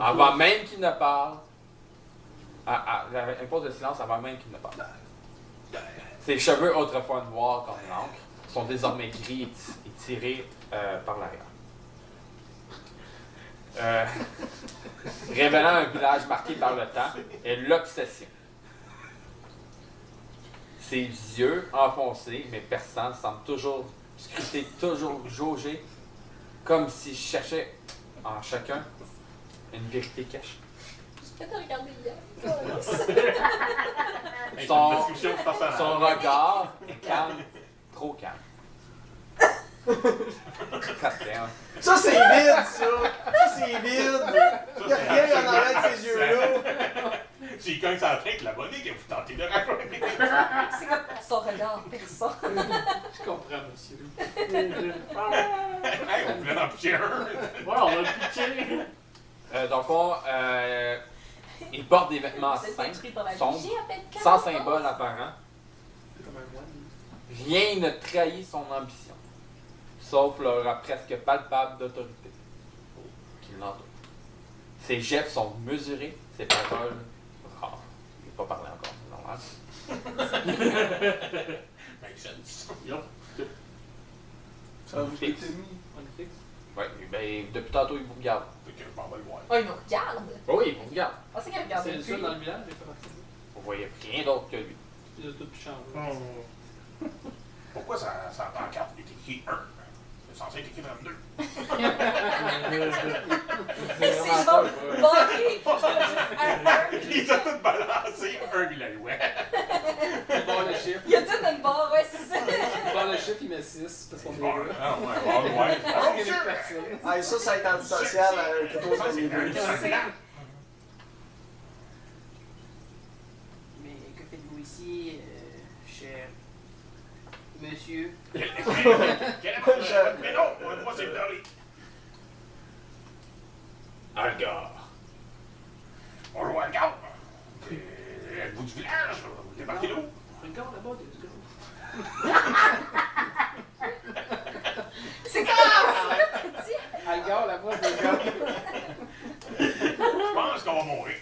Avant même qu'il ne parle, impose le silence avant même qu'il ne parle. Ses cheveux, autrefois noirs comme l'encre, sont désormais gris et tirés par l'arrière. Révélant un village marqué par le temps et l'obsession. Ses yeux enfoncés mais perçants semblent toujours scruter, toujours jauger, comme s'il cherchait en chacun une vérité cachée. Je vais te regarder hier. Son regard est calme, trop calme. Ça, c'est vide, ça! Ça, c'est vide! Il n'y a rien en arrière de ces yeux-là! Tu y cognes sur la tête, la bonne que vous tentez de raconter. C'est comme son regard perçant. Je comprends, monsieur. Hey, on voulait en pitcher un. Ouais, on va le pitcher. Dans le fond, il porte des vêtements C'est simples, détruit par la vie. sombres, J'ai à peine 40 sans ans. symbole apparent. C'est comme un moine. Rien ne trahit son ambition, sauf l'aura presque palpable d'autorité qui l'entoure. Ses gestes sont mesurés, ses paroles rares. Il n'a pas parlé encore, c'est normal. Make sense. Yup. Ça vous Fixe. été mis. On est fixe. Ouais, ben, depuis tantôt, il vous regarde. Fait que je m'en vais le voir. Oh, il me regarde. Oui, il vous regarde. Je pensais qu'elle regardait C'est le plus. seul dans le village, j'ai fait partie. Vous voyez rien d'autre que lui. Il a tout changé. Pourquoi ça pancarte est écrit 1? C'est censé être écrit 32. Et c'est genre barré. Ils ont tous balancé 1 il a loué. Il barre le chiffre. Il y a tout une barre, ouais, c'est ça. Il barre le chiffre, il met 6 parce qu'on est là. Ah ouais. Parce qu'il y a des personnes. Ah, ça, ça va être antisocial que toi, ça niveau. Mais que faites-vous ici, cher monsieur? Quel est mais non, moi c'est Dory. Algar. Bonjour, Algar. Êtes-vous du village? Vous débarquez d'où? Regarde là-bas, il y a du gros. C'est comment ça, t'as dit? Algar là-bas, c'est gars. Je pense qu'on va mourir.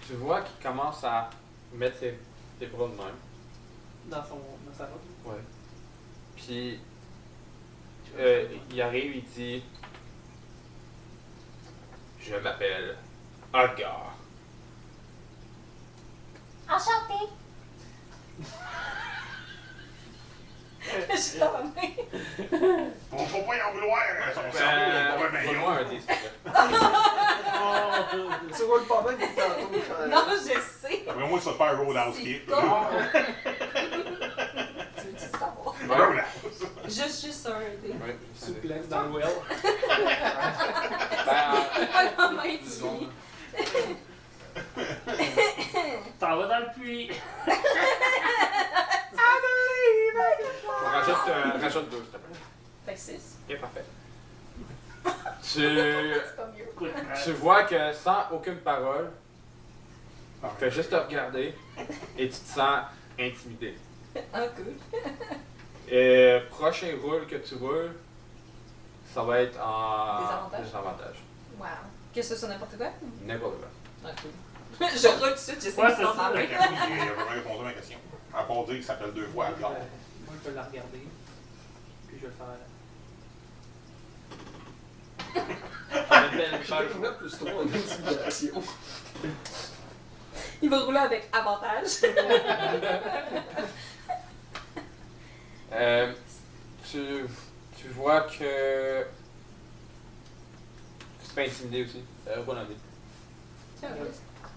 Tu vois qu'il commence à mettre ses bras de même. Dans sa robe. Ouais. Puis, il arrive, il dit je m'appelle Algar. Enchanté. Je suis dans ma main. Faut pas y en vouloir, son cerveau, il va pas Donne-moi un meilleur. dé, s'il te plaît. Tu roules pas bien depuis tantôt. Non, je sais. Après moi, ça te faire Roadhouse C'est Kid. con. Tu veux-tu savoir? Roadhouse. Juste un dé. Ouais, Suplex dans le well. Pas dans ma intimie. T'en vas dans le puits. Rajoute 2, s'il te plaît. Fait que 6. Ok, parfait. C'est pas mieux. Tu vois que sans aucune parole, il fait juste te regarder et tu te sens intimidé. Un coup. Et prochain rôle que tu roules, ça va être en Désavantage? désavantage. Wow. Qu'est-ce que c'est n'importe quoi? N'importe quoi. Un coup. Je roule tout de suite, j'essaie Ouais, de c'est s'en ça. parler. Il a vraiment répondu à ma question. À part dire qu'il s'appelle 2 fois Algar. Moi, je peux la regarder. Puis je vais faire. Une belle Je vais mettre plus 3 en intimidation. Il va rouler avec avantage. Tu vois que tu te fais intimider aussi. Roule un dé. Tiens, oui,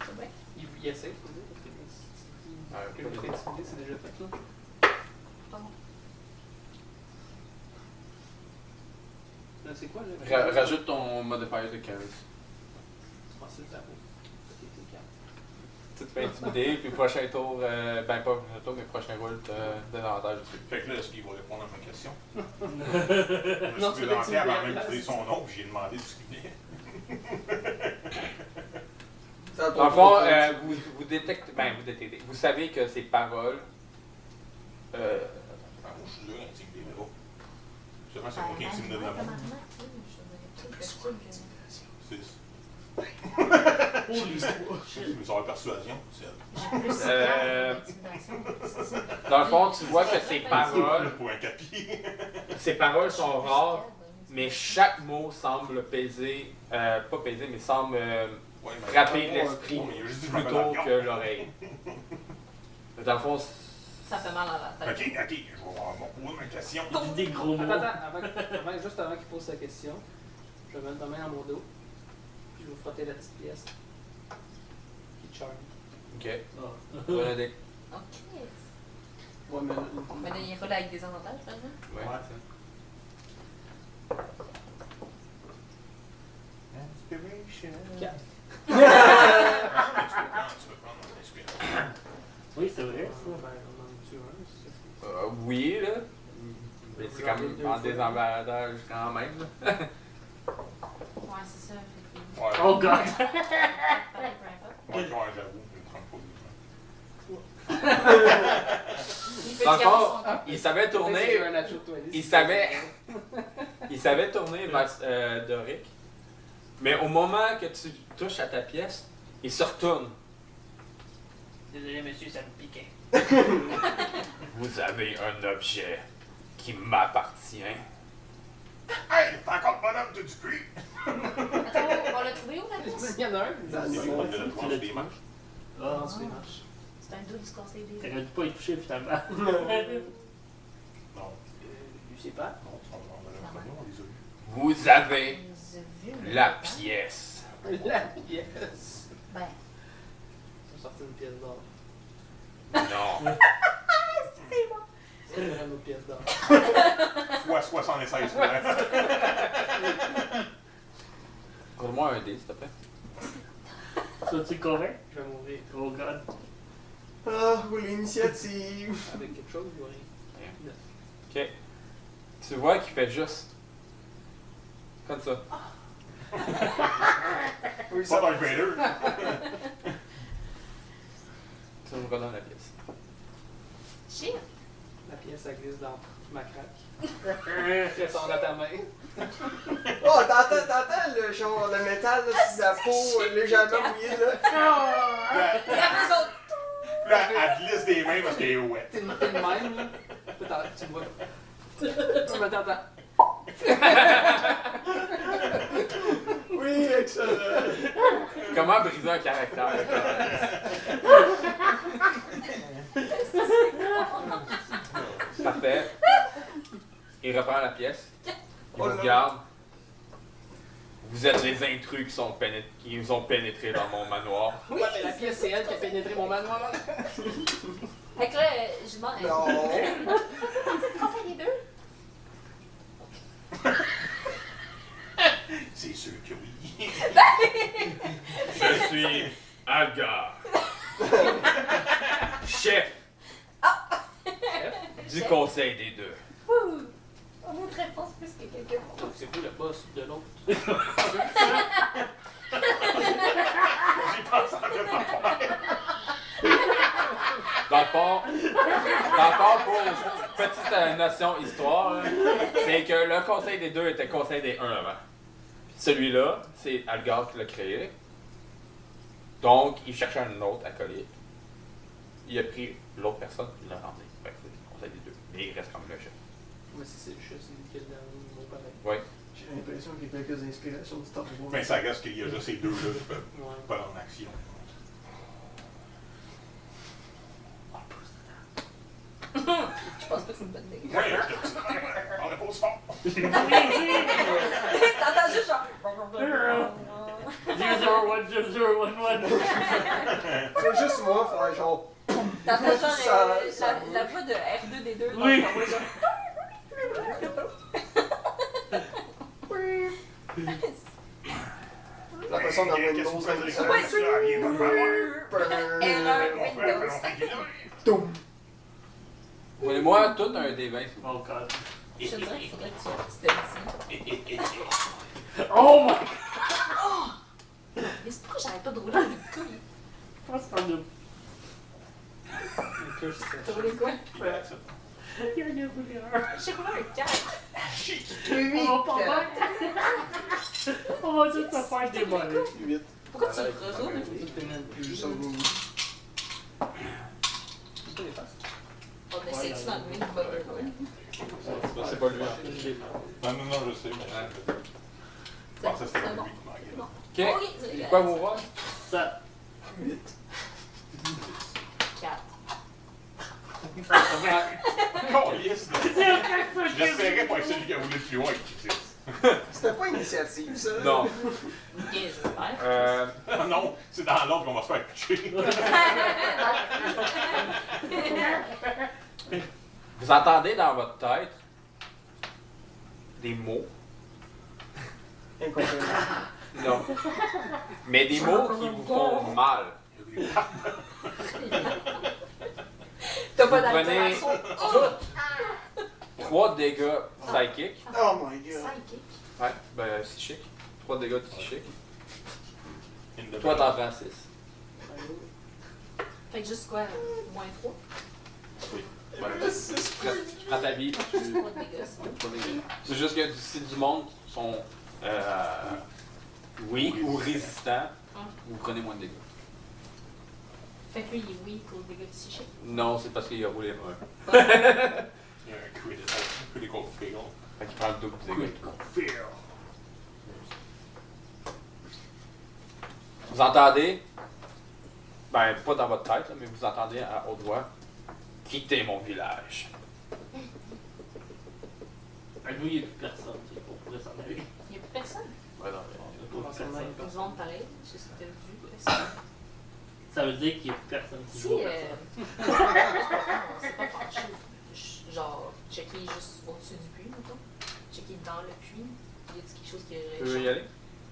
c'est bien. Il essaie, faut dire, parce que Ouais, le fait intimider, c'est déjà fait, là. Pardon. Là, c'est quoi, là? Rajoute ton modifier de charisme. Je pense que c'est ça. Ok, c'est calme. Tu te fais intimider, puis prochain tour, ben pas prochain tour, mais prochain roule, t'as désavantage dessus. Fait que là, est-ce qu'il va répondre à ma question? Non, Je tu suis veux lancé avant l'intimider même à la qu'il dise son nom, puis j'ai demandé d'où il venait. Dans le fond, vous détectez, vous savez que ces paroles, Ah, moi, je suis là, intimidé, mais bon. Justement, c'est moi qui intimide de l'amour. C'est ça. Mais ça va persuasion, c'est dans le fond, tu vois que ces paroles, pour un capi. ces paroles sont rares, mais chaque mot semble peser, pas peser, mais semble Ouais, mais- frapper l'esprit Ouais, mais il a juste dit que je m'appelle plutôt Avion. que l'oreille. Dans le fond, Ça fait mal à la tête. Ok, je vais poser ma question. Dis des gros mots. Attends, juste avant qu'il pose sa question, je vais mettre ta main à mon dos, puis je vais frotter la petite pièce. Qui charme. ok. Ah. Voilà des- Ok. Ouais, mais. Mais là, il roule avec des avantages, vraiment. Ouais, Ouais. c'est ça. Inspiration. 4. Tu peux prendre mon inspiration. Oui, c'est vrai, Ben, ça. on en a-tu un, c'est ça? Oui, là. Mais c'est comme en désavantage quand même. Là. Ouais, c'est ça, effectivement. Ouais, Oh god! Pareil, peu importe. ouais, j'avoue, je ne prends pas Il peut Dans le garder fond, son temps. il savait tourner. C'est un nacho de toilette. Il savait tourner vers Doric. Mais au moment que tu touches à ta pièce, il se retourne. Désolé, monsieur, ça me piquait. Vous avez un objet qui m'appartient. Hey, t'as encore pas d'homme du cul! Attends, on va le trouver où, la pièce? Il y en a un. C'est C'est quoi, de la tranche des manches? Ah, en dessous des marches. C'est un dos du conseil des t'aurais dû pas y toucher finalement. Non. Je sais pas. Non, on les a vus. Vous avez J'ai vu, la hein? pièce. La pièce. Ben, Ils ont sorti une pièce d'or. Non. c'est bon. C'est une autre pièce d'or. Fois 76 fois. Roule-moi un dé, s'il te plaît. Ça, tu convaincs? Je vais mourir. Oh god. Ah, oui, l'initiative. Avec quelque chose ou rien? Ok. Tu vois qu'il fait juste. Comme ça. Oui, Pas Darth Vader. Tu me redonnes la pièce. Shit. La pièce, elle glisse dans ma craque. Je sors de ta main. Oh, t'entends le genre de métal, là, sur la peau légèrement mouillée, là. Ça fait son... Là, elle glisse des mains parce qu'elle est wet. T'es de même, là. Attends, tu vois. Mais t'entends. Oui, excellent. Comment briser un caractère? Parfait. Il reprend la pièce. Il Oh vous là. regarde. Vous êtes les intrus qui ont pénétré dans mon manoir. Ouais, mais la pièce, c'est elle qui a pénétré mon manoir. Fait que là, je demande... Non. C'est le conseil des deux? C'est sûr que oui. Je suis Algar, chef du conseil des deux. Ouh! On a une réponse plus que quelqu'un. C'est vous le boss de l'autre. J'ai pensé à le faire. Dans le fond, pour petite notion histoire, là, c'est que le conseil des deux était conseil des un avant. Puis celui-là, c'est Algar qui l'a créé. Donc, il cherchait un autre acolyte. Il a pris l'autre personne, il l'a rendu. Fait que c'est le conseil des deux. Mais il reste comme le chef. Mais si c'est le chat, c'est lui qui a le dernier mot pareil. Oui. J'ai l'impression qu'il y a quelques inspirations de Star Wars. Mais ça reste qu'il y a juste ces deux-là qui peuvent Ouais. pas en action. Je pense pas que c'est une bonne idée. Ouais, je te dis. On repose fort. T'entends juste genre... 0010011. C'est juste moi, faire genre. T'entends genre Ça- la voix de R2D2 dans Oui. ta voix, genre... La façon d'avoir une Qu'est-ce que dose vous faites comme avec ça. ça? Ça vient de me voir. Erreur On fait Windows. Toum. Prenez-moi tout un des 20. s'il vous plaît. Oh god. Je te dirais qu'il faudrait que tu te dis. Oh my Mais c'est pourquoi j'arrête pas de rouler des couilles? god. C'est un de. T'as roulé quoi? Il y a une couleur. J'ai roulé un 4. On va pas On va juste se faire démolir. 8. Pourquoi tu reroules? Juste un bout. On essaie-tu d'enlever le bug? C'est pas lui. Non, je sais, mais je pensais que c'était C'est lui bon. qui Non. Ok. Ok, C'est quoi vos voix? Ça. 8. 4. Ça va. Calisse, là. J'espérais pas être celui qui a voulu le plus loin avec Chris. C'était pas initiative, ça? Non. Ok, j'espère. Ah non, c'est dans l'ordre qu'on va se faire pitcher. Vous entendez dans votre tête des mots. Incompréhensible. Non. Mais des mots qui vous font mal. T'as pas Vous prenez d'altération? 3 dégâts psychiques. Oh my god. Psychic. Ouais, ben psychique. 3 dégâts psychiques. In the Toi, t'en prends 6. Fait que juste quoi? Moins 3? Tu prends ta vie, puis tu... Juste 3 de dégâts, c'est bon. pas des dégâts. C'est juste que si du monde sont weak ou résistants, vous prenez moins de dégâts. Fait que lui, il est weak aux dégâts psychiques. Non, c'est parce qu'il a roulé 1. Il y a un critical fail. Fait qu'il prend le double de dégâts. Fear. Vous entendez, ben pas dans votre tête, là, mais vous entendez à haute voix, quittez mon village. À nous, il n'y a plus personne qui pourrait s'en aller. Il y a plus personne. Ouais, non, Ils vont pareil. C'est ce que t'as vu. Personne. Ça veut dire qu'il n'y a plus personne qui Si, joue. on s'est pas penché. Genre, checker juste au-dessus du puits, mettons. Checker dans le puits. Y a-t-il quelque chose qui Tu veux y aller?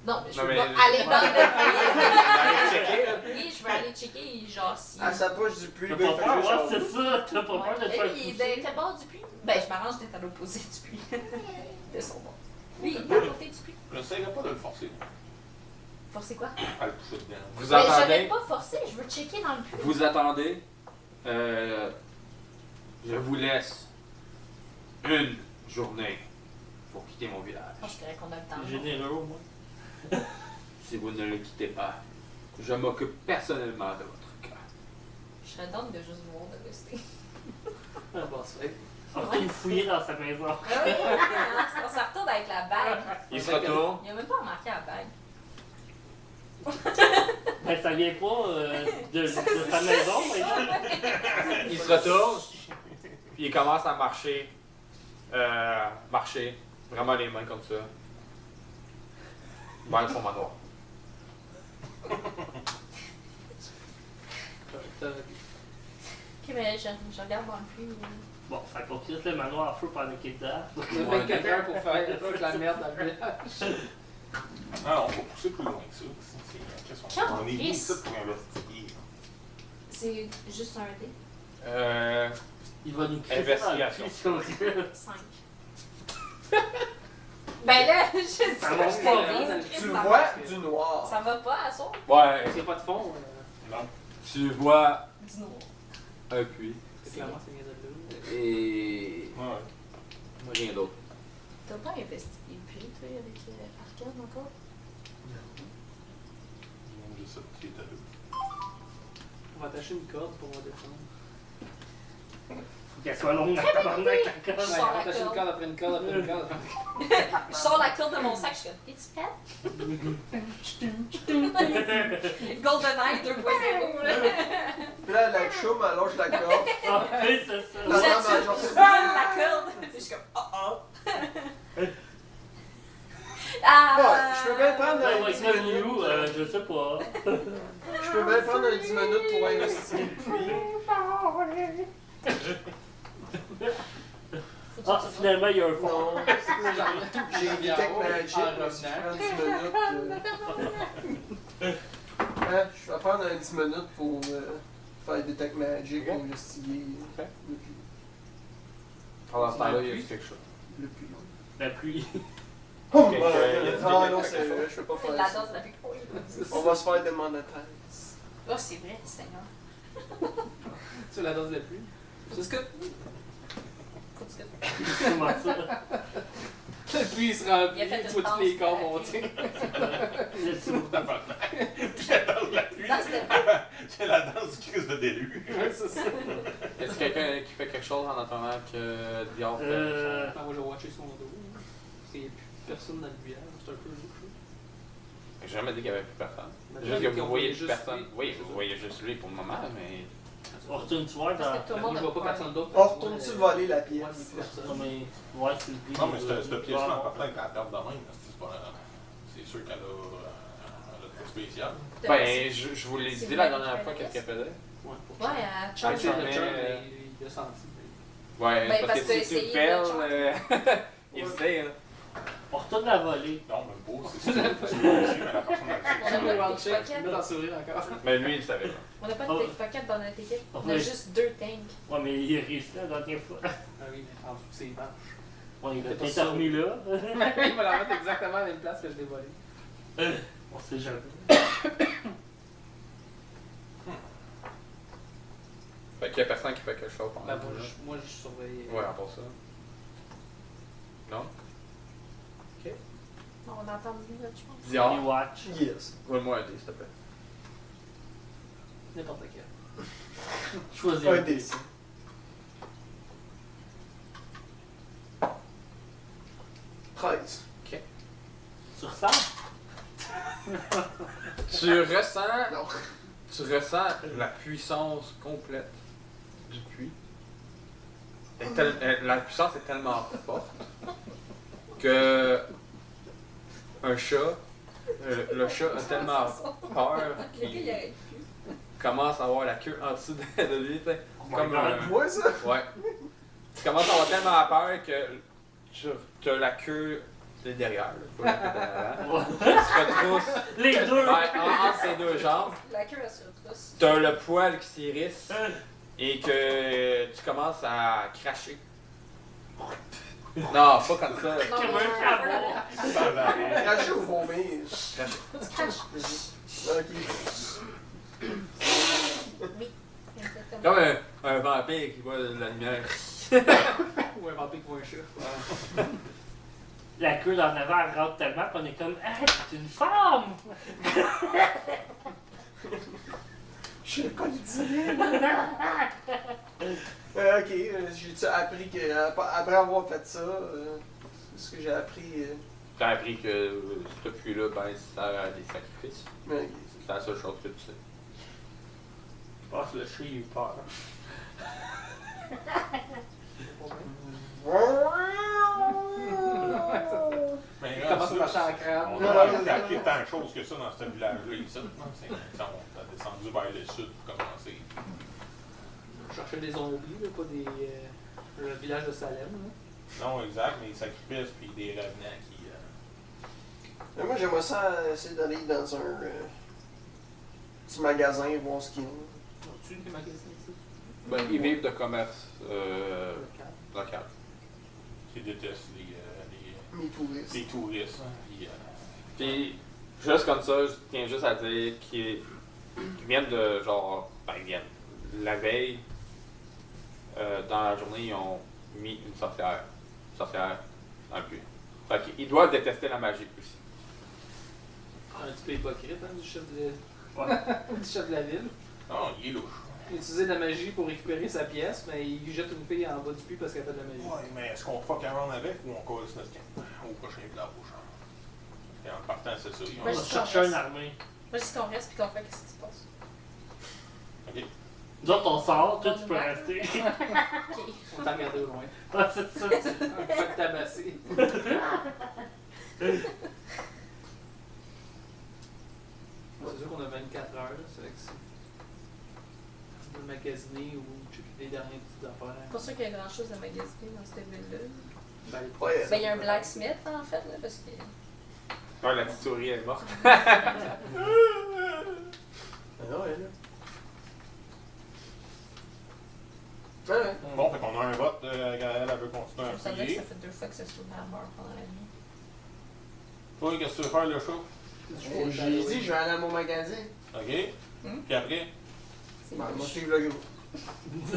Non, mais je Non, veux mais- pas aller dans le Allez checker, là. puits. Oui, je veux aller checker, genre, si. À sa poche du puits, T'as ben, il pas fait peur, juste ouais, changer. c'est ça. T'as pas peur de te Ouais. faire Lui, il est pousser. de quel bord du puits? Ben, je m'arrange d'être à l'opposé du puits. De son bord. Lui, il est à côté du puits. Je n'essayerais pas de le forcer. Forcer quoi? À le pousser dedans. Vous Mais je vais entendez, pas forcer, je veux checker dans le puits. vous attendez, je vous laisse une journée pour quitter mon village. Je dirais qu'on a le temps. Généreux, au moins. Si vous ne le quittez pas, je m'occupe personnellement de votre cas. Je serais down de juste voir de rester. Ah, bon, c'est On va fouiller dans sa maison. Ah oui, on s'en retourne avec la bague. Il se retourne, Il a même pas remarqué la bague. Ben, ça vient pas de sa maison, mais il se retourne, puis il commence à marcher, vraiment les mains comme ça, vers son manoir. Ok, mais je regarde dans le puits. bon, fait qu'on quitte le manoir à feu pendant qu'il est dedans. Ça fait 24 heures pour faire toute la merde dans le village. Ah, on va pousser plus loin que ça. On est venu ici pour investiguer. C'est juste un dé. Il va nous crisser dans le Investigation. cul si on recule. 5. Ben là, je sais Ça pas, va je pas, t'ai hein? dit, Tu ça vois va. du noir. Ça va pas à son? Ouais, S'il n'y a pas de fond, Non. tu vois Du noir. un puits clairement, c'est bien de l'eau. et Ouais. rien d'autre. T'as pas investigué le puits, toi, avec Arcade encore? Non, je sais pas qui est à l'eau. On va attacher une corde pour descendre. Faut qu'elle soit longue, la tabarnak, la Ouais, corde. sors on va la attacher une corde. corde après une corde après une corde. Je sors la corde de mon sac, je suis comme, es-tu prête? GoldenEye 2.0, là. Puis là, la choum, elle lâche la corde. Ah, oui, c'est ça. La J'aime dame, ça. elle genre, Je donne la corde. Puis je suis comme, oh. Ah! Ouais, je peux bien prendre Ouais, un ouais, 10 comme minutes. nous, je sais pas. Je peux bien prendre un 10 minutes pour investiguer le puits. Ah, finalement, il y a un fond. Non, j'ai Detect Magic, mais si je prends 10 minutes. Hein, je vais prendre 10 minutes pour faire Detect Magic, Ok. pour investiguer Ok. le puits. Pendant ce temps-là, il y a quelque chose. Le puits. La pluie. Oh, Ok, il y a ah des non, quelque c'est chose. je peux pas C'est faire la ça. danse de la victoire. On va se faire démonétiser. Oh, c'est vrai, Seigneur. Tu la danse de la pluie. Faut que tu coupes. Faut que tu coupes. Comment ça? La pluie il se remplit, Il a fait tu une vois tous les danse corps de la monter. Le sous. Puis la danse de la pluie. Danse de la C'est la danse du Christ de déluge. Ouais, c'est ça. Est-ce quelqu'un qui fait quelque chose en attendant que Dior Ah, moi, j'ai watché son dos. Il n'y a plus personne dans le village. C'est un peu louche. J'ai jamais dit qu'il y avait plus personne. Mais Juste que peut-être qu'on vous voyez voyait plus juste personne. lui. Oui, vous voyez juste lui pour le moment, mais. On retourne tu voir Parce dans. que tout le Moi, monde je vois pas personne d'autre. On retourne-tu voler la Ouais, pièce? c'est personne. Non, mais. Ouais, c'est le Non, mais cette pièce-là, en partant, quand elle perd de même, c'est pas. C'est sûr qu'elle a de spécial. Ben, je vous l'ai dit la dernière fois qu'est-ce qu'elle faisait. Ouais, pour Ouais, ça. à Ah, Charles. c'est Le mais- chum, il a senti. Ouais, Ben, parce parce que que si tu essayer pelles, de il sait, là. On retourne la voler. Non, même pas. C'est sûr que tu veux aussi, mais la personne On a a pas Round de check, pickpocket. tu mets dans le sourire encore. Mais lui, il savait pas. On n'a pas de pickpocket dans notre équipe. On a Oui. juste 2 tanks. Ouais, mais il a réussi la dernière fois. Ah oui, mais en dessous de ses marches. Ouais, il a T'es pas peut-être remis là. Il va la mettre exactement à la même place que je l'ai volé. On sait jamais. Fait qu'il y a personne qui fait quelque chose pendant Ben, le jeu. moi, je surveille. Ouais, à part ça. Non? On a entendu notre, je pense. Dior, Il watch. Yes. roule-moi un dé, s'il te plaît. N'importe quel. Choisis Un un. dé. 13. Sur ça? Tu ressens, Non. tu ressens la puissance complète du puits. La puissance est tellement forte que un chat, le chat a tellement peur Le gars, il qu'il arrête plus. commence à avoir la queue en dessous de lui, tu sais. Oh my Comme God. un... Moi, ça? Ouais. Tu commences à avoir tellement peur que tu as la queue de derrière, là, pas la queue d'avant. Tu te retrousses Les deux! entre ces deux jambes. La queue, elle se retrousse. T'as le poil qui s'irrisse et que tu commences à cracher. Non, pas comme ça. Non, Comme mais un chabot. sans arrêt. Cracher ou vomir? Cracher. tu craches. Ok. Oui, exactement. Comme un vampire qui voit de la lumière. Ou un vampire qui voit un chat. La queue dans l'avant, elle rentre tellement qu'on est comme, hey, c'est une femme! Je sais pas le dire. Ok, j'ai-tu appris que, après avoir fait ça, ce que j'ai appris. T'as appris que ce puits-là, ben, ça a des sacrifices. Ok. C'est la seule chose que tu sais. Je pense que le chat, il a eu peur. Mais Il commence à marcher en crâne. On a pas appris tant de choses que ça dans ce village-là ici. On a descendu vers le sud pour commencer. Je cherchais des zombies, là, pas des. Le village de Salem. Là. Non, exact, mais des sacrifices puis des revenants qui. Mais moi, j'aimerais ça essayer d'aller dans un petit magasin, voir ce qu'il y a. Tu es magasin ici? Ben, ils vivent de commerce Le local. qui détestent Mes touristes. les touristes. Hein, puis, Puis, juste comme ça, je tiens juste à dire qu'ils viennent de genre. Ben, ils viennent. La veille, dans la journée, ils ont mis une sorcière. Dans le puits. Fait qu'ils doivent détester la magie aussi. Un petit peu hypocrite, hein, du chef de, Ouais. du chef de la ville. non, il est louche. Il a utilisé de la magie pour récupérer sa pièce, mais il jette une fille en bas du puits parce qu'elle fait de la magie. Ouais, mais est-ce qu'on fuck around avec ou on casse notre camp au prochain village? Hein? Et en partant, c'est ça. On Ben, va je chercher comprends. une armée. Moi, je dis qu'on reste puis qu'on fait qu'est-ce qui se passe. Ok. Nous autres, on sort, toi, tu peux rester. Ok. On t'a regardé au loin. Ouais, c'est ça. Un peu tabassé. C'est sûr qu'on a 24 heures, là, c'est vrai que c'est. Tu peux magasiner ou checker les dernières petites affaires. Pas sûr qu'il y a grand chose à magasiner dans cette ville-là. Ben, les Ouais. Ben, il y a un blacksmith, en fait, là, parce que. Ouais, la petite souris est morte. Ouais, là. Ouais. Bon, fait qu'on a un vote. Gaëlle, elle veut continuer à Ça veut dire que prier. ça fait 2 fois que ce souverain meurt pendant la nuit. Toi, qu'est-ce que tu veux faire, le show? J'ai dit, je vais aller à mon magasin. OK? Hmm? Puis après? C'est Moi, moche. je suis le gros.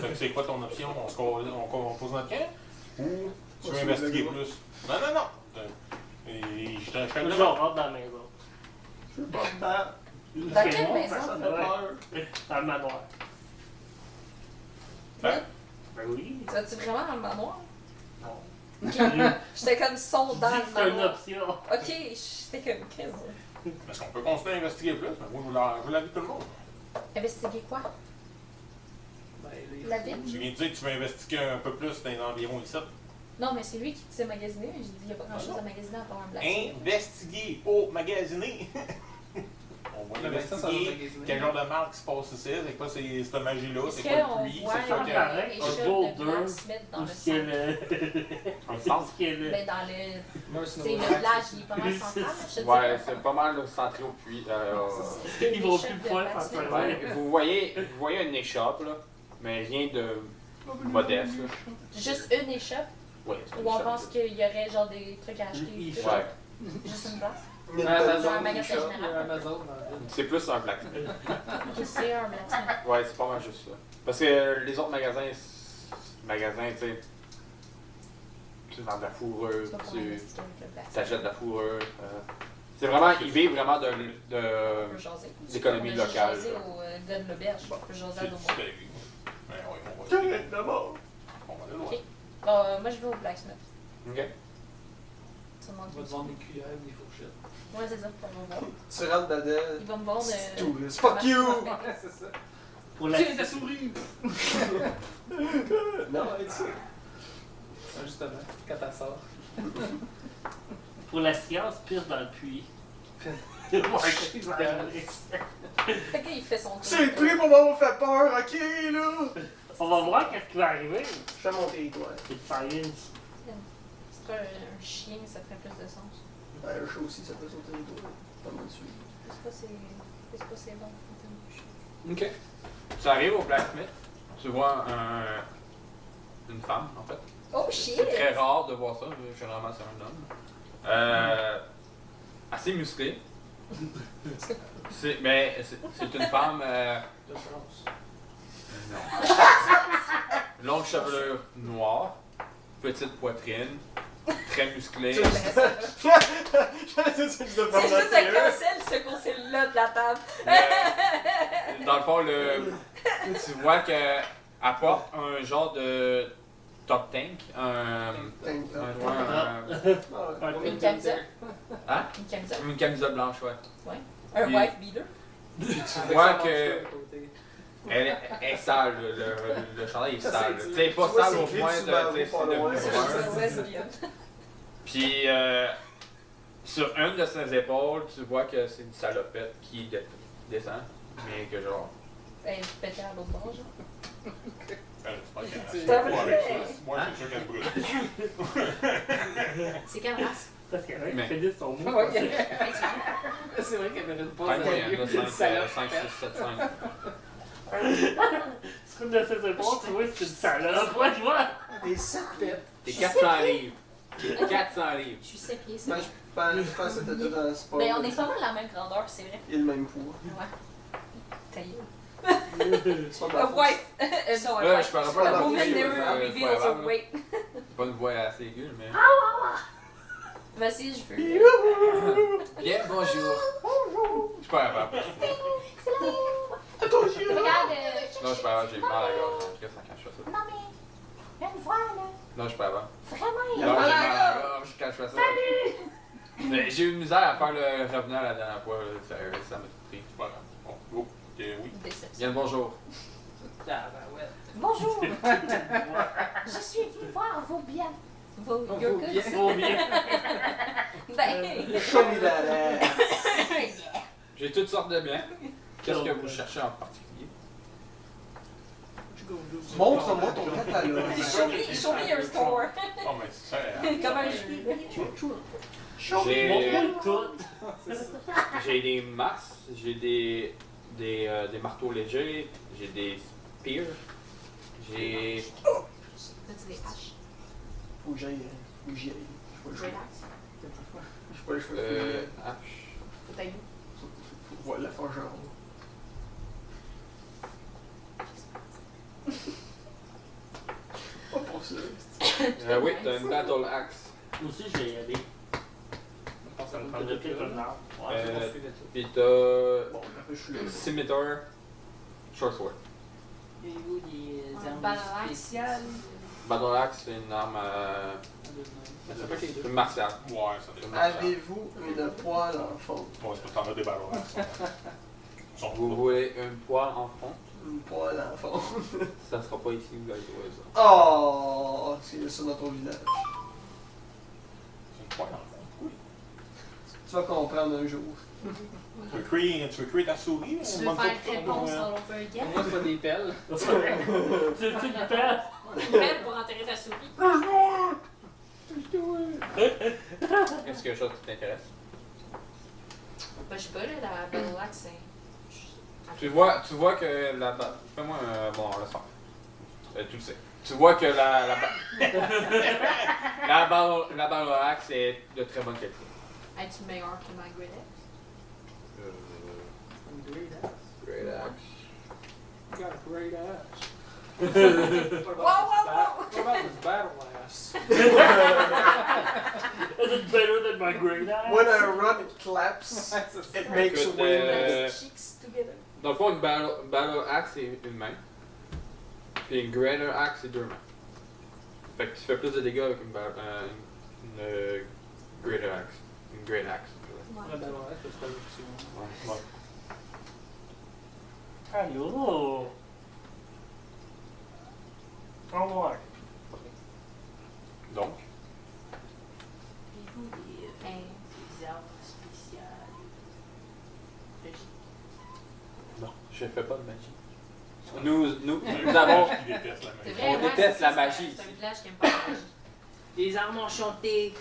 Fait que c'est quoi ton option? On pose notre camp? Ou tu veux Moi, je investiguer suis le plus? Non, non, non! Et je te Là, demande. on rentre dans la maison. Je veux pas me battre. Dans quelle maison? Ça me fait peur. Dans le manoir. Hein? Ben oui. Tu vas-tu vraiment dans le manoir? Non. J'étais comme son dans le C'est une manoir. option. Ok, j'étais comme 15. Est-ce qu'on peut continuer à investiguer plus? Mais moi, je veux la vie de tout le monde. Investiguer quoi? Ben, les- La ville? Tu viens de dire que tu veux investiguer un peu plus dans les environs ici. Non, mais c'est lui qui disait magasiner. J'ai dit, il n'y a pas grand chose à magasiner à part un black. Investiguer, pas magasiner. On va Mais ben, ça va investiguer magasiner. quel genre de marque qui se passe ici. C'est quoi cette magie-là? Est-ce C'est quoi qu'on le pluie? voit C'est quoi que- les un chutes de boulder blacksmith dans Où le est-ce qu'il y a centre? le... Un Où centre. est-ce qu'il y a le... Ben, dans le... Moi, C'est sinon, le village, il est pas mal central, là, je te dis. Ouais, c'est pas mal centré au puits. Ils vont plus pouvoir faire ça. Ouais, vous voyez une échoppe, là, mais rien de modeste. Là. Juste une échoppe Ouais, c'est une où on échoppe, pense là. qu'il y aurait genre des trucs à acheter. Une tout. échoppe. Ouais, Juste une place. Il y a Amazon, une Dans un maison, magasin une shop. Il y a général. Amazon dans la ville. c'est plus un blacksmith. Je sais, un blacksmith. Ouais, c'est pas mal juste ça. Parce que les autres magasins, tu sais, tu vends de la fourrure, Tu vas pas tu investiguer avec le blacksmith. t'achètes de la fourrure. C'est vraiment, ils vivent vraiment On peut jaser. d'économie On a juste locale. jasé au gars de l'auberge. On peut jaser à C'est nos super. Mais ouais, on va essayer. Correct, d'abord. On va aller loin. Ok. Moi, je vais au blacksmith. Ok. Ça me On manque va te vendre des cuillères, des fourchettes. Ouais, c'est ça. On va voir. Tu rentres dedans. Il va me vendre. C'est tout, là. Fuck you! C'est ça. Pour la... Tiens, ta souris! Non, arrête ça. Ouais, justement, quand elle sort. Pour la science, pisse dans le puits. Fait qu'il fait son tour. C'est le prix pour m'avoir fait peur, ok, là? On va voir qu'est-ce qui va arriver. Je fais mon territoire. C'est science. C'est pas un chien, ça ferait plus de sens. Un chat aussi, ça fait son territoire. Pas mal dessus. C'est pas c'est bon en termes de chien. Ok. Tu arrives au blacksmith, tu vois une femme, en fait. Oh shit! C'est très rare de voir ça, généralement c'est un homme. Assez musclé. Mais c'est une femme. De chance. Non. Longue chevelure noire, petite poitrine, très musclée. J'allais dire ça que je C'est juste un cancel, ce conseil-là de la table. Dans le fond, tu vois qu'elle porte un genre de top tank, Une camisole. Hein? Une camisole. Une camisole blanche, ouais. Un Puis- wife beater. Tu vois que elle est sale, le chandail est sale. Tu sais, pas Tu vois, sale c'est au écrit point dessus, de. ben, Tu sais, pas c'est de loin. brun. Ouais, c'est bien. Puis, sur une de ses épaules, tu vois que c'est une salopette qui descend, mais que genre. Ben, je pétais à l'autre bord, genre. C'est pas avec ça. Moi, c'est sûr qu'elle brûle. C'est quelle race? Parce qu'il y en a qui Mais- finissent son mot. Ouais. parce que- C'est vrai qu'elle mérite pas Pas de moyen, là, une 5, salope. 6, 7, 5. Sur une de ses épaules, tu vois, c'est une salope. Ouais, tu vois. Des 7 pètes. T'es 400 livres. T'es 400 livres. Je suis 7 pieds, ça. Ben, je pense que c'était tout dans le sport. Ben, on est pas mal la même grandeur, c'est vrai. Il a le même poids. Ouais. Ta gueule. C'est pas de ma A faute. wife. Non, Là, a je wife. parle pas pas de de A la woman fille, never reveals her weight. C'est pas une voix assez aiguë, mais. Vas-y, je veux. Bien, bonjour. Je suis pas capable. Attention! Regarde, Non, je suis pas capable, j'ai mal à la gorge. En tout cas, ça cache ça. non mais, une fois là, Non, je suis pas capable. vraiment, il y Non, a j'ai mal mal à à la la gorge quand je fais ça. Mais j'ai eu une misère à faire le revenant la dernière fois. Là. Ça m'a tout pris. C'est pas grave. Bon, go. Ok, oui. déception. Bien, bonjour. Ah, ben ouais. Bonjour, je suis venue voir vos biens. Vos Vos your biens. goods. Trop bien. Ben, Show me that ass. yeah. J'ai toutes sortes de biens. Qu'est-ce que vous cherchez en particulier? Montre-moi ton catalogue. Show me your store. Oh, mais c'est ça. Comme un jeu. J'ai Montre-moi tout. j'ai des masses, j'ai des des marteaux légers, j'ai des spears, j'ai... T'as-tu des haches? Faut que j'y aille. J'ai pas le choix. Great axe? J'ai pas le choix. Faut que hache. Faut tailler. faut voir la forgeron. Pas pour ça. Oui, t'as une battle axe. Moi aussi, je vais y aller. Ça me Je prend vais de peut-être un arbre. Ouais, je vais poursuivre tout. Puis t'as Bon, après, je suis là. scimitar, short sword. Et où des armes Battle axe. spéciales? Battle axe, c'est une arme Mais ça peut être les deux. martiale. Ouais, ça dépend. Avez-vous une poêle en fonte? Ouais, c'est parce que t'en as des ballons. Ils sont Vous voulez une poêle en fond? Une poêle en fonte. Ça sera pas ici, vous allez trouver ça. Oh! C'est ça dans ton village. C'est une poêle en fond. Oui. Tu vas comprendre un jour. Tu veux créer ta souris? Tu veux faire réponse all over Pour again? moi, c'est pas des pelles. C'est tu qui perds? Prête pour enterrer ta souris? Est-ce qu'il y a quelque chose qui t'intéresse? Ben, je sais pas, là, la battle axe, c'est. Tu vois que la ba- fais-moi un... Bon, laisse faire. Tu le sais. Tu vois que la battle axe est de très bonne qualité. Es-tu meilleur que ma Great Axe? Great axe. You got a great axe. Wow, wow, What about this battle axe? Is it better than my great axe? When I run, it claps. It makes a Écoute, wind. Cheeks together. Dans le fond, une battle axe, c'est une main. Puis une greater axe, c'est deux mains. Fait que tu fais plus de dégâts avec une greater axe. Une great axe. La battle axe, c'est pas l'option. Ouais. Allô? Oh ouais. Donc, Avez-vous des armes spéciales? non, je fais pas de magie. Nous avons... Qui détestent la C'est magie. vrai, On ouais, déteste c'est la ça, magie. C'est un village qui aime pas la magie. Des armes enchantées.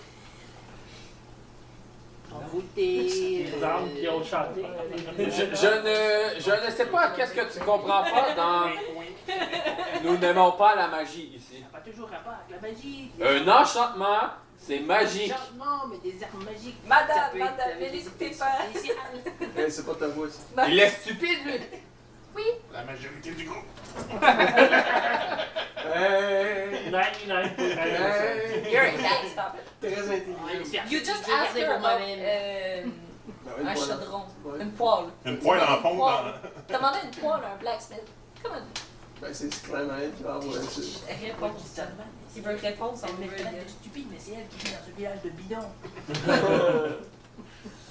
Envoûtées. Des armes qui ont chanté. Je ne sais pas qu'est-ce que tu comprends pas dans... Nous n'aimons pas la magie ici. Ça n'a pas toujours rapport avec la magie. Un enchantement, c'est magique. Enchantement, mais des armes magiques. Madame, Ça peut être madame, avec Félix des Pépin. spéciales. Hey, c'est pas ta voix, ça. Il est stupide, lui. La majorité du groupe. Hey! 99.9%. Hey! You're a guy, stop it. Très Ouais, intelligent. c'est- You just je vais asked garder her pour about moi-même. Ben ouais, un voilà. chaudron, Ouais. une poêle. Une poêle en fond dans. T'as demandé une poêle à un blacksmith. Come on. Ben, c'est clairement elle qui va avoir ça. Réponse. Il veut répondre sans Mais veut elle dire. est stupide, mais c'est elle qui vit dans ce village de bidon.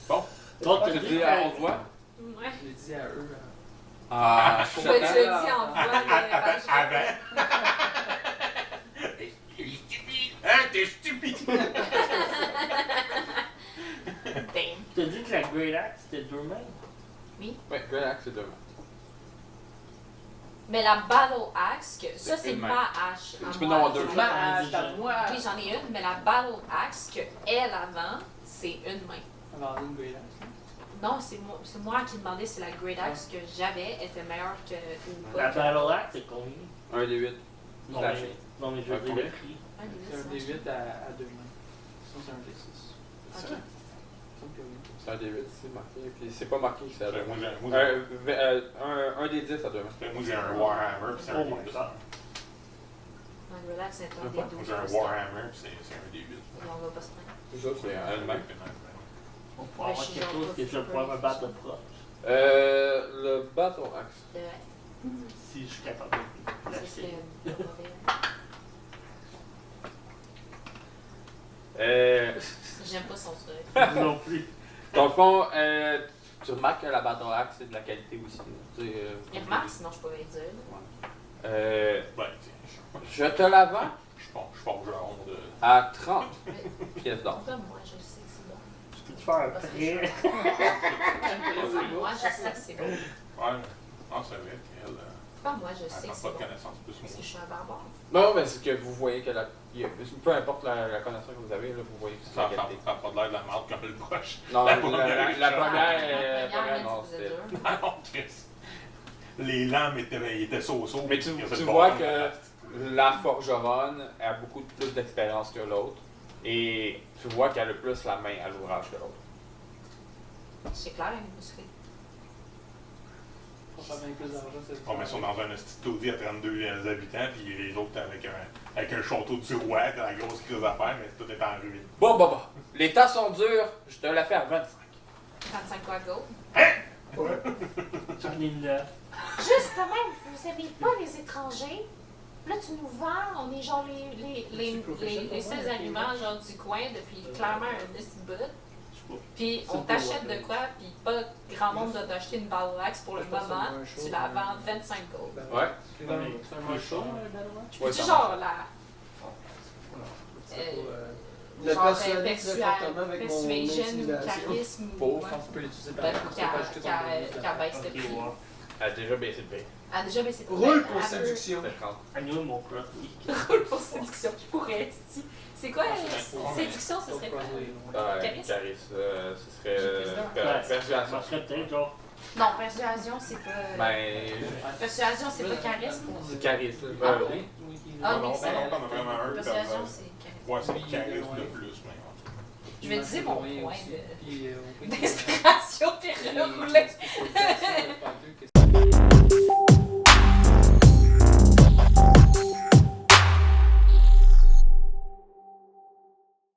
Bon, Donc, tu dis à haute voix. Ouais. Je l'ai dit à eux. Ah, Pourquoi tu l'as dit en voix de Avant. Il est stupide. Hein, t'es stupide. Damn. t'as dit que la Great Axe c'était deux mains? Oui, Great Axe, c'est deux mains. Mais la battle axe, que ça C'est c'est une main. ma hache. Tu à peux moi. en avoir deux. Ma hache à moi! Oui, j'en ai une, mais la battle axe que elle avant, c'est une main. Alors, une great axe. Non, c'est moi qui demandais si la great axe que j'avais était meilleure que ou pas. La Battle Axe c'est combien? Un des 8. Non, Slashé. mais, non, mais je veux Un dire combien? le prix. Un des C'est un huit, D8 à deux mains. Sinon, c'est un D6. Ok. C'est un des 8, c'est marqué. Puis c'est pas marqué que c'est à deux Moi, mains. j'ai- Un des 10 à deux mains. moi, j'ai un Warhammer, puis c'est un Oh my D8. god. La great axe c'est un des Moi, 12. Moi, j'ai un Warhammer, puis c'est un D8. On va pas se plaindre. C'est ça, c'est un main. On pourrait avoir quelque chose que je vais pouvoir me battre proche. Le Battle Axe. Ouais. Si je suis capable de Ça l'acheter. serait mauvais. J'aime pas son truc. Non plus. Dans le fond, tu remarques que la Battle Axe, c'est de la qualité aussi. Tu sais, Il remarque, sinon je pourrais dire. Ben, tiens, Je te la vends je suis pas genre de. à 30 pièces d'or. Pourquoi moi je sais que c'est bon? Je peux te faire un prêt. Moi je sais que c'est bon. Ouais, non, c'est vrai qu'elle. Pourquoi moi je sais Elle que n'a c'est pas de bon? connaissance plus Parce que moi. je suis un barbare. Non, mais c'est que vous voyez que peu importe la connaissance que vous avez, là, vous voyez que c'est de Ça la n'a qualité. pas de l'air de la marde comme le proche. Non, la la première, première, La non, première, c'était... dur. Non, Chris. les lames étaient so-so. Mais tu vois que la forgeronne a beaucoup plus d'expérience que l'autre. Et tu vois qu'elle a plus la main à l'ouvrage que l'autre. C'est clair, musclé. On va faire bien plus d'argent, c'est Oh, mais ils sont dans un petit taudis à 32 habitants, puis les autres avec un château du roi, dans la grosse crise d'affaires, mais tout est en ruine. Bon. Les temps sont durs, je te la fais à 25. 35 quoi gold. J'en ai 9. Justement, vous avez pas les étrangers. Là, tu nous vends, on est genre Les seuls arrivants genre du coin depuis clairement un petit bout. Puis on t'achète de quoi, puis pas grand monde va t'acheter une Balrax pour le moment. Tu la vends 25 gold. Ouais. C'est un marchand, Battlematch? Ouais, Tu ça genre la. Le Genre persuader très fortement avec mon persuasion ou intimidation. charisme ou. Pauvre. Je pense que tu peux l'utiliser par Ben, exemple. Tu peux pas ajouter ton bonus de- qu'elle baisse le Ok, prix. ouais. Elle a déjà baissé le prix. Elle a déjà baissé le prix. Roule pour Elle séduction. C'était 30. Annule mon plot, oui. Roule pour séduction qui pourrait être. C'est quoi séduction, ce serait quoi? Charisme? Charisme, ce serait Ouais, ça persuasion. marcherait peut-être, genre. Non, persuasion, c'est pas. Ben, Persuasion, c'est pas charisme. c'est charisme. Ah, Oui. Ah, non, oui, c'est non, bon. on a vraiment un. Persuasion, c'est charisme. Ouais, c'est le charisme de plus, mais. Je vais utiliser mon point Puis, d'inspiration puis rerouler.